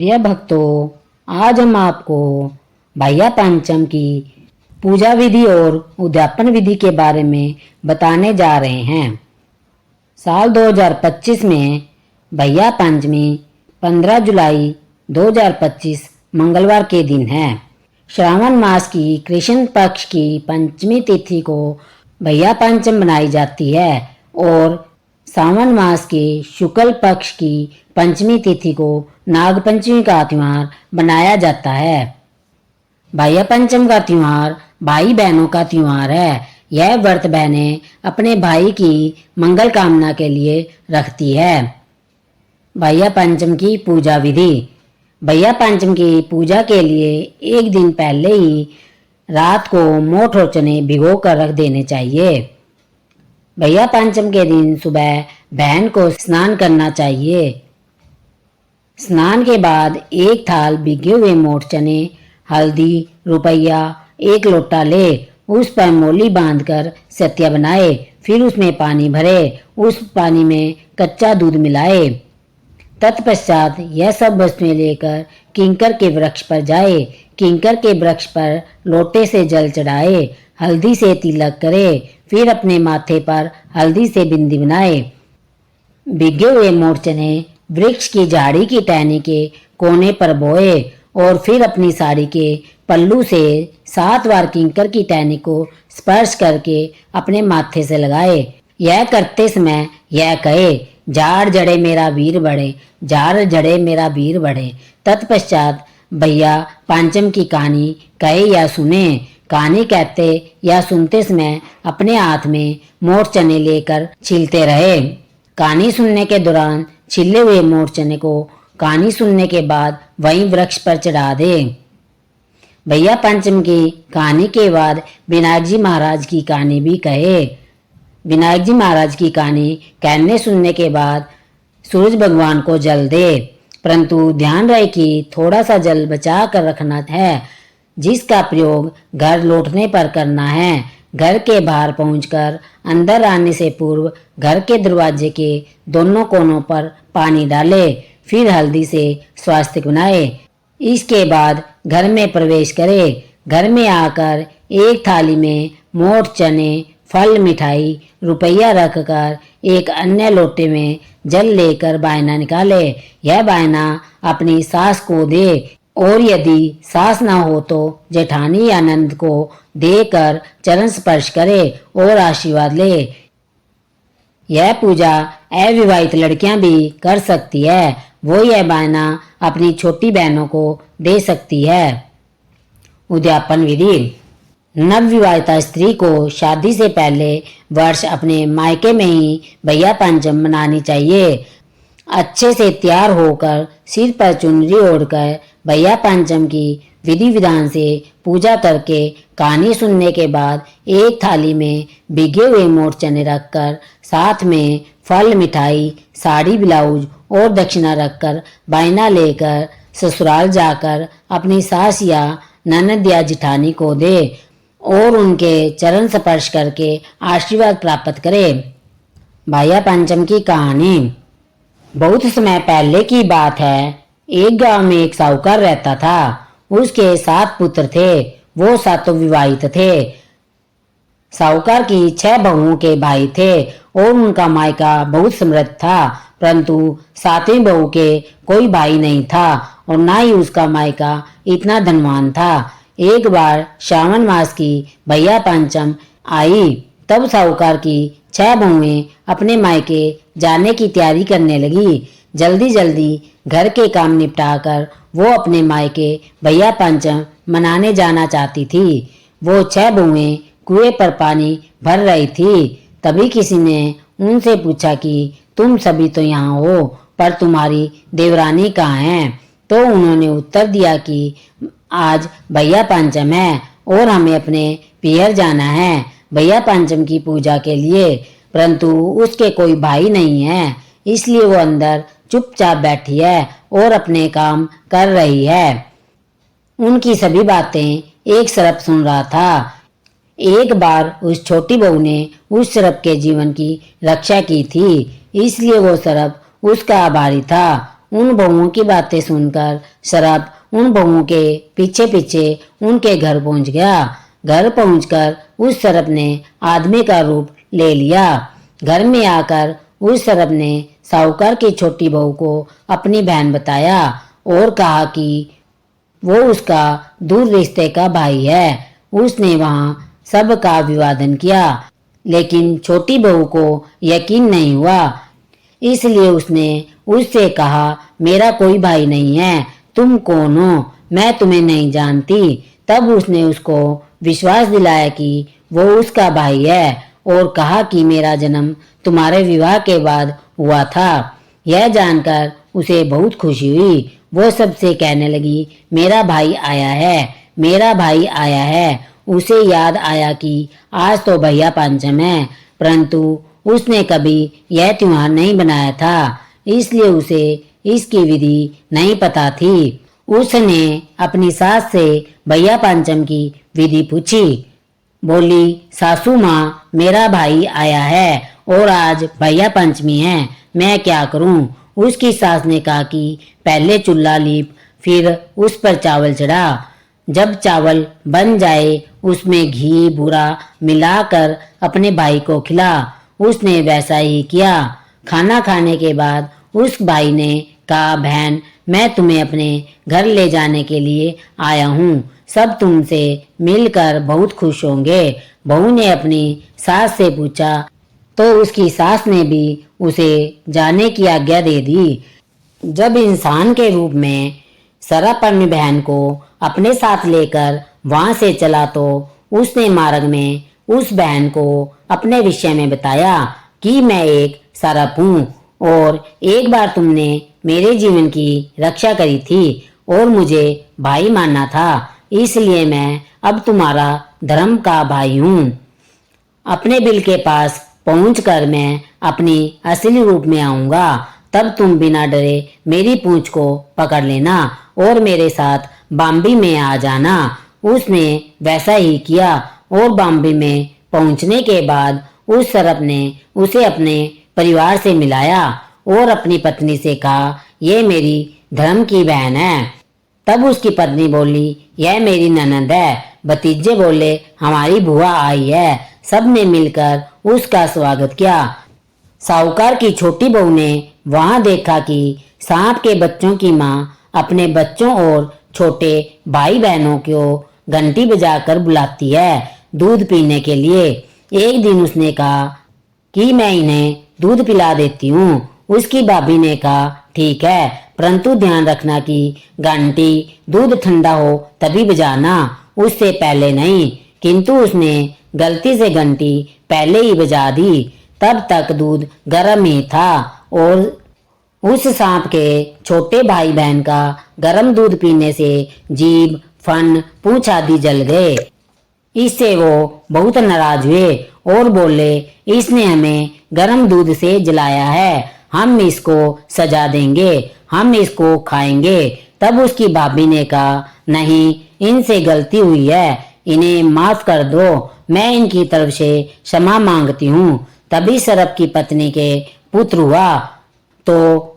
प्रिय भक्तों, आज हम आपको भैया पंचम की पूजा विधि और उद्यापन विधि के बारे में बताने जा रहे हैं। साल 2025 में भैया पंचमी 15 जुलाई 2025 मंगलवार के दिन है। श्रावण मास की कृष्ण पक्ष की पंचमी तिथि को भैया पंचम मनाई जाती है और सावन मास के शुक्ल पक्ष की पंचमी तिथि को नागपंचमी का त्योहार मनाया जाता है। भैया पंचम का त्योहार भाई बहनों का त्योहार है। यह व्रत बहनें अपने भाई की मंगल कामना के लिए रखती है। भैया पंचम की पूजा विधि। भैया पंचम की पूजा के लिए एक दिन पहले ही रात को मोठ और चने भिगो कर रख देने चाहिए। भैया पंचम के दिन सुबह बहन को स्नान करना चाहिए। स्नान के बाद एक थाल भिगे हुए मोठ चने, हल्दी, रुपया, एक लोटा ले, उस पर मोली बांधकर सत्या बनाए। फिर उसमें पानी भरे, उस पानी में कच्चा दूध मिलाए। तत्पश्चात यह सब वस्तुएं लेकर किंकर के वृक्ष पर जाए। किंकर के वृक्ष पर लोटे से जल चढ़ाए, हल्दी से तिलक करे, फिर अपने माथे पर हल्दी से बिंदी बनाए। भिगे हुए मोठ चने वृक्ष की झाड़ी की टहनी के कोने पर बोए और फिर अपनी साड़ी के पल्लू से 7 बार किंकर की टहनी को स्पर्श करके अपने माथे से लगाए। यह करते समय यह कहे, झाड़ जड़े मेरा वीर बढ़े, झाड़ जड़े मेरा वीर बढ़े। तत्पश्चात भैया पंचम की कहानी कहे या सुने। कहानी कहते या सुनते समय अपने हाथ में मोठ चने लेकर छीलते रहे। कहानी सुनने के दौरान छिले हुए मोठ चने को कहानी सुनने के बाद वहीं वृक्ष पर चढ़ा दे। भैया पंचम की कहानी के बाद विनायक जी महाराज की कहानी भी कहे। विनायक जी महाराज की कहानी कहने सुनने के बाद सूरज भगवान को जल दे, परंतु ध्यान रहे कि थोड़ा सा जल बचा कर रखना है, जिसका प्रयोग घर लौटने पर करना है। घर के बाहर पहुंचकर अंदर आने से पूर्व घर के दरवाजे के दोनों कोनों पर पानी डाले, फिर हल्दी से स्वास्तिक बनाए। इसके बाद घर में प्रवेश करे। घर में आकर एक थाली में मोठ चने, फल, मिठाई, रुपया रखकर एक अन्य लोटे में जल लेकर बायना निकाले। यह बायना अपनी सास को दे और यदि सास न हो तो जेठानी या नंद को देकर चरण स्पर्श करे और आशीर्वाद ले। यह पूजा अविवाहित लड़कियां भी कर सकती है। वो यह बायना अपनी छोटी बहनों को दे सकती है। उद्यापन विधि। नवविवाहिता स्त्री को शादी से पहले वर्ष अपने मायके में ही भैया पंचम मनानी चाहिए। अच्छे से तैयार होकर सिर पर चुनरी ओढ़कर भैया पंचम की विधि विधान से पूजा करके कहानी सुनने के बाद एक थाली में भिगे हुए मोठ चने रखकर साथ में फल, मिठाई, साड़ी, ब्लाउज और दक्षिणा रखकर बायना लेकर ससुराल जाकर अपनी सास या ननद या जिठानी को दे और उनके चरण स्पर्श करके आशीर्वाद प्राप्त करे। भैया पंचम की कहानी। बहुत समय पहले की बात है। एक गांव में एक साहूकार रहता था। उसके 7 पुत्र थे। वो 7 विवाहित थे। साहूकार की 6 बहुओं के भाई थे और उनका मायका बहुत समृद्ध था, परंतु 7वीं बहू के कोई भाई नहीं था और ना ही उसका मायका इतना धनवान था। एक बार श्रावण मास की भैया पंचम आई, तब साहूकार की 6 बहुएं अपने मायके जाने की तैयारी करने लगी। जल्दी जल्दी घर के काम निपटाकर वो अपने मायके भैया पंचम मनाने जाना चाहती थी। वो 6 बहुएं कुएं पर पानी भर रही थी। तभी किसी ने उनसे पूछा कि तुम सभी तो यहाँ हो, पर तुम्हारी देवरानी कहाँ है? तो उन्होंने उत्तर दिया कि आज भैया पंचम है और हमें अपने पियर जाना है भैया पंचम की पूजा के लिए, परंतु उसके कोई भाई नहीं है, इसलिए वो अंदर चुपचाप बैठी है और अपने काम कर रही है। उनकी सभी बातें एक सरप सुन रहा था। एक बार उस छोटी बहू ने उस सरप के जीवन की रक्षा की थी, इसलिए वो सरप उसका आभारी था उन बहुओं की बातें सुनकर सरप उन बहुओं के पीछे पीछे उनके घर पहुंच गया। घर पहुंचकर उस सरप ने आदमी का रूप ले लिया। घर में आकर उस सरप ने साहूकार की छोटी बहू को अपनी बहन बताया और कहा कि वो उसका दूर रिश्ते का भाई है। उसने वहां सबका अभिवादन किया, लेकिन छोटी बहू को यकीन नहीं हुआ, इसलिए उसने उससे कहा, मेरा कोई भाई नहीं है, तुम कौन हो, मैं तुम्हें नहीं जानती। तब उसने उसको विश्वास दिलाया कि वो उसका भाई है और कहा कि मेरा जन्म तुम्हारे विवाह के बाद हुआ था। यह जानकर उसे बहुत खुशी हुई। वो सबसे कहने लगी, मेरा भाई आया है, मेरा भाई आया है। उसे याद आया कि आज तो भैया पंचम है, परंतु उसने कभी यह त्योहार नहीं बनाया था, इसलिए उसे इसकी विधि नहीं पता थी। उसने अपनी सास से भैया पंचम की विधि पूछी। बोली, सासू माँ, मेरा भाई आया है और आज भैया पंचमी है, मैं क्या करूं? उसकी सास ने कहा कि पहले चूल्हा लीप, फिर उस पर चावल चढ़ा। जब चावल बन जाए उसमें घी बूरा मिलाकर अपने भाई को खिला। उसने वैसा ही किया। खाना खाने के बाद उस भाई ने कहा, बहन, मैं तुम्हें अपने घर ले जाने के लिए आया हूँ, सब तुमसे मिलकर बहुत खुश होंगे। बहू ने अपनी सास से पूछा तो उसकी सास ने भी उसे जाने की आज्ञा दे दी। जब इंसान के रूप में सरप अपनी बहन को अपने साथ लेकर वहां से चला तो उसने मार्ग में उस बहन को अपने विषय में बताया कि मैं एक सरप हूँ और एक बार तुमने मेरे जीवन की रक्षा करी थी और मुझे भाई मानना था, इसलिए मैं अब तुम्हारा धर्म का भाई हूँ। अपने बिल के पास पहुंचकर मैं अपनी असली रूप में आऊंगा, तब तुम बिना डरे मेरी पूंछ को पकड़ लेना और मेरे साथ बाम्बी में आ जाना। उसने वैसा ही किया और बाम्बी में पहुंचने के बाद उस सरप ने उसे अपने परिवार से मिलाया और अपनी पत्नी से कहा, ये मेरी धर्म की बहन है। तब उसकी पत्नी बोली, यह मेरी ननद है। भतीजे बोले, हमारी बुआ आई है। सब ने मिलकर उसका स्वागत किया। साहूकार की छोटी बहू ने वहां देखा कि सांप के बच्चों की माँ अपने बच्चों और छोटे भाई बहनों को घंटी बजाकर बुलाती है दूध पीने के लिए। एक दिन उसने कहा कि मैं इन्हें दूध पिला देती हूँ। उसकी भाभी ने कहा, ठीक है, परंतु ध्यान रखना कि घंटी दूध ठंडा हो तभी बजाना, उससे पहले नहीं। किंतु उसने गलती से घंटी पहले ही बजा दी। तब तक दूध गर्म ही था और उस सांप के छोटे भाई बहन का गर्म दूध पीने से जीभ, फन, पूंछ आदि जल गए। इससे वो बहुत नाराज हुए और बोले, इसने हमें गर्म दूध से जलाया है, हम इसको सजा देंगे, हम इसको खाएंगे। तब उसकी भाभी ने कहा, नहीं, इनसे गलती हुई है, इन्हें माफ कर दो, मैं इनकी तरफ से क्षमा मांगती हूँ। तभी सरप की पत्नी के पुत्र हुआ तो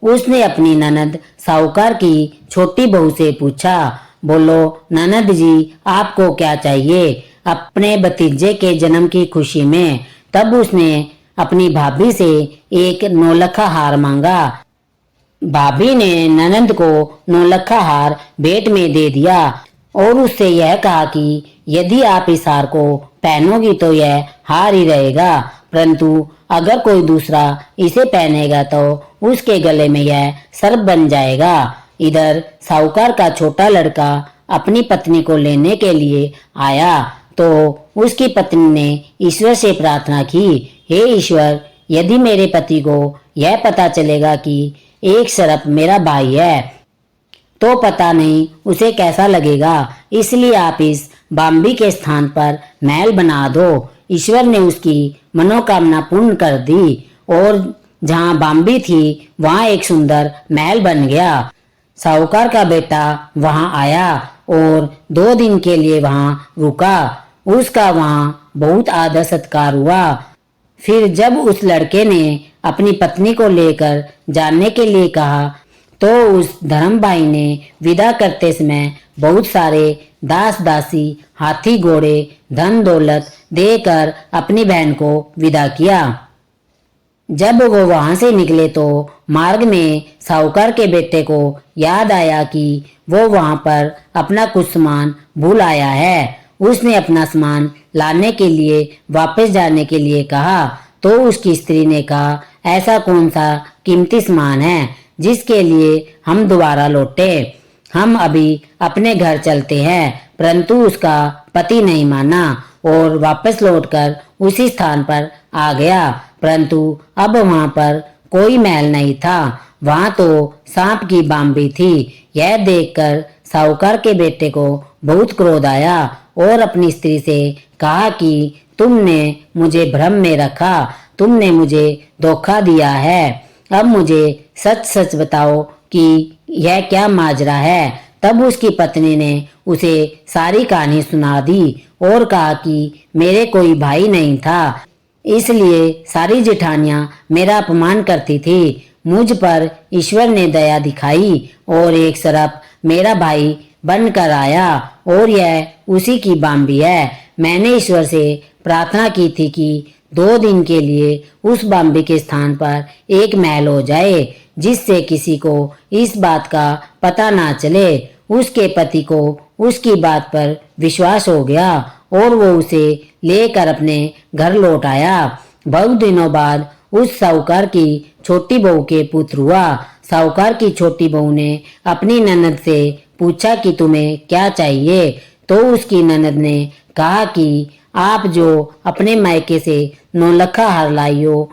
उसने अपनी ननद साहूकार की छोटी बहू से पूछा, बोलो ननद जी, आपको क्या चाहिए अपने भतीजे के जन्म की खुशी में? तब उसने अपनी भाभी से एक नौलखा हार मांगा। भाभी ने ननद को नौलखा हार भेंट में दे दिया और उससे यह कहा कि यदि आप इस हार को पहनोगी तो यह हार ही रहेगा, परंतु अगर कोई दूसरा इसे पहनेगा तो उसके गले में यह सर्प बन जाएगा। इधर साहूकार का छोटा लड़का अपनी पत्नी को लेने के लिए आया तो उसकी पत्नी ने ईश्वर से प्रार्थना की, हे ईश्वर, यदि मेरे पति को यह पता चलेगा कि एक सरप मेरा भाई है तो पता नहीं उसे कैसा लगेगा, इसलिए आप इस बाम्बी के स्थान पर महल बना दो। ईश्वर ने उसकी मनोकामना पूर्ण कर दी और जहाँ बाम्बी थी वहाँ एक सुंदर महल बन गया। साहूकार का बेटा वहाँ आया और 2 दिन के लिए वहाँ रुका। उसका वहाँ बहुत आदर सत्कार हुआ। फिर जब उस लड़के ने अपनी पत्नी को लेकर जाने के लिए कहा तो उस धर्म भाई ने विदा करते समय बहुत सारे दास दासी, हाथी घोड़े, धन दौलत देकर अपनी बहन को विदा किया। जब वो वहां से निकले तो मार्ग में साहूकार के बेटे को याद आया कि वो वहां पर अपना कुछ सामान भूल आया है। उसने अपना सामान लाने के लिए वापस जाने के लिए कहा तो उसकी स्त्री ने कहा, ऐसा कौन सा कीमती सामान है जिसके लिए हम दोबारा लौटे? हम अभी अपने घर चलते हैं। परंतु उसका पति नहीं माना और वापस लौटकर उसी स्थान पर आ गया। परंतु अब वहां पर कोई महल नहीं था, वहां तो सांप की बाम्बी थी। यह देखकर साहूकार के बेटे को बहुत क्रोध आया और अपनी स्त्री से कहा कि तुमने मुझे भ्रम में रखा, तुमने मुझे धोखा दिया है। अब मुझे सच सच बताओ कि यह क्या माजरा है। तब उसकी पत्नी ने उसे सारी कहानी सुना दी और कहा कि मेरे कोई भाई नहीं था, इसलिए सारी जेठानियां मेरा अपमान करती थी। मुझ पर ईश्वर ने दया दिखाई और एक सरप मेरा भाई बनकर आया और यह उसी की बाम्बी है। मैंने ईश्वर से प्रार्थना की थी कि 2 दिन के लिए उस बाम्बी के स्थान पर एक महल हो जाए, जिससे किसी को इस बात का पता ना चले। उसके पति को उसकी बात पर विश्वास हो गया और वो उसे लेकर अपने घर लौट आया। बहुत दिनों बाद उस साहूकार की छोटी बहू के पुत्र हुआ। साहूकार की छोटी बहू ने अपनी ननद से पूछा कि तुम्हें क्या चाहिए? तो उसकी ननद ने कहा कि आप जो अपने मायके से 9 लखा हार लाई हो,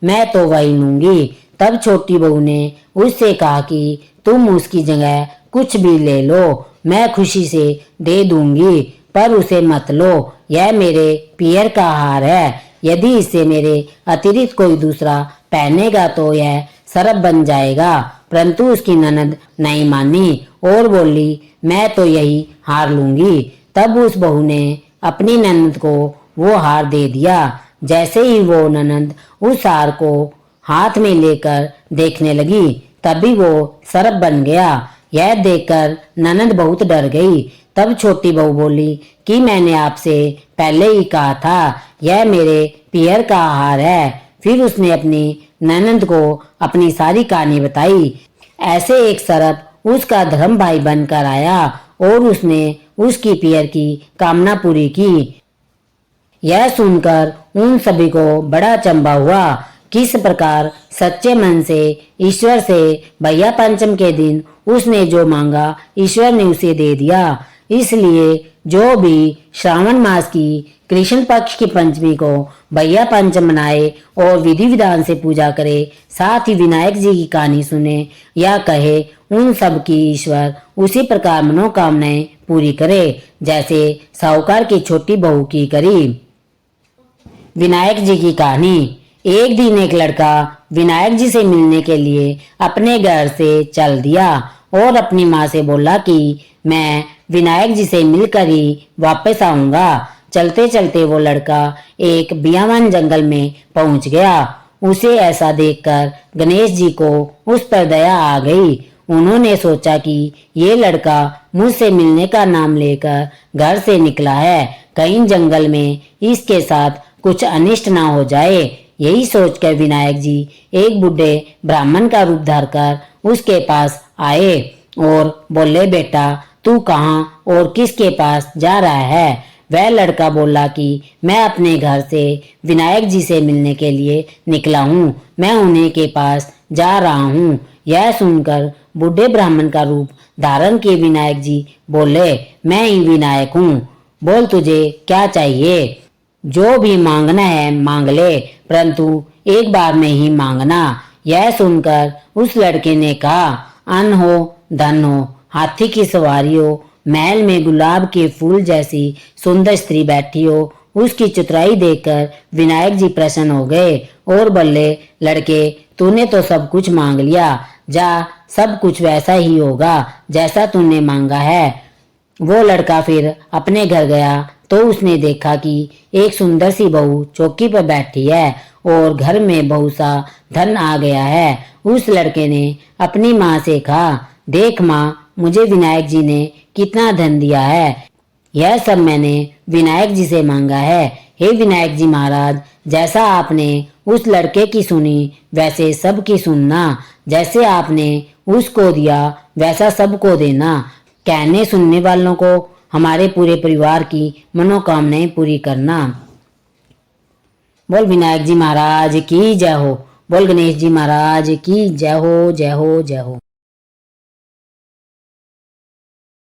मैं तो वही लूंगी। तब छोटी बहू ने उससे कहा कि तुम उसकी जगह कुछ भी ले लो, मैं खुशी से दे दूंगी, पर उसे मत लो। यह मेरे पियर का हार है, यदि इसे मेरे अतिरिक्त कोई दूसरा पहनेगा तो यह सरप बन जाएगा। परंतु उसकी ननद नहीं मानी और बोली, मैं तो यही हार लूंगी। तब उस बहू ने अपनी ननद को वो हार दे दिया। जैसे ही वो ननद उस हार को हाथ में लेकर देखने लगी, तभी वो सरप बन गया। यह देखकर ननद बहुत डर गई। तब छोटी बहू बोली कि मैंने आपसे पहले ही कहा था, यह मेरे पियर का हार है। फिर उसने अपनी ननद को अपनी सारी कहानी बताई। ऐसे एक सरप उसका धर्म भाई बनकर आया और उसने उसकी पियर की कामना पूरी की। यह सुनकर उन सभी को बड़ा अचंभा हुआ। किस प्रकार सच्चे मन से ईश्वर से भैया पंचम के दिन उसने जो मांगा ईश्वर ने उसे दे दिया। इसलिए जो भी श्रावण मास की कृष्ण पक्ष की पंचमी को भैया पंचम मनाए और विधि विधान से पूजा करे, साथ ही विनायक जी की कहानी सुने या कहे, उन सब की ईश्वर उसी प्रकार मनोकामनाएं पूरी करे जैसे साहूकार की छोटी बहू की करी। विनायक जी की कहानी। एक दिन एक लड़का विनायक जी से मिलने के लिए अपने घर से चल दिया और अपनी माँ से बोला कि मैं विनायक जी से मिलकर ही वापस आऊंगा। चलते चलते वो लड़का एक बियावान जंगल में पहुंच गया। उसे ऐसा देखकर गणेश जी को उस पर दया आ गई। उन्होंने सोचा कि ये लड़का मुझसे मिलने का नाम लेकर घर से निकला है, कहीं जंगल में इसके साथ कुछ अनिष्ट ना हो जाए। यही सोचकर विनायक जी एक बूढ़े ब्राह्मण का रूप धारकर उसके पास आए और बोले, बेटा तू कहाँ और किसके पास जा रहा है? वह लड़का बोला कि मैं अपने घर से विनायक जी से मिलने के लिए निकला हूँ, मैं उन्हीं के पास जा रहा हूँ। यह सुनकर बूढ़े ब्राह्मण का रूप धारण किए विनायक जी बोले, मैं ही विनायक हूँ, बोल तुझे क्या चाहिए? जो भी मांगना है मांग ले, परंतु एक बार में ही मांगना। यह सुनकर उस लड़के ने कहा, अन्न हो, धन हो, हाथी की सवारी हो, महल में गुलाब के फूल जैसी सुंदर स्त्री बैठी हो। उसकी चतुराई देखकर विनायक जी प्रसन्न हो गए और बोले, लड़के तूने तो सब कुछ मांग लिया, जा सब कुछ वैसा ही होगा जैसा तूने मांगा है। वो लड़का फिर अपने घर गया तो उसने देखा कि एक सुंदर सी बहू चौकी पर बैठी है और घर में बहुत सा धन आ गया है। उस लड़के ने अपनी माँ से कहा, देख माँ, मुझे विनायक जी ने कितना धन दिया है। यह सब मैंने विनायक जी से मांगा है। हे विनायक जी महाराज, जैसा आपने उस लड़के की सुनी वैसे सबकी सुनना। जैसे आपने उसको दिया वैसा सबको देना। कहने सुनने वालों को हमारे पूरे परिवार की मनोकामनाएं पूरी करना। बोल विनायक जी महाराज की जय हो। बोल गणेश जी महाराज की जय हो, जय हो, जय हो।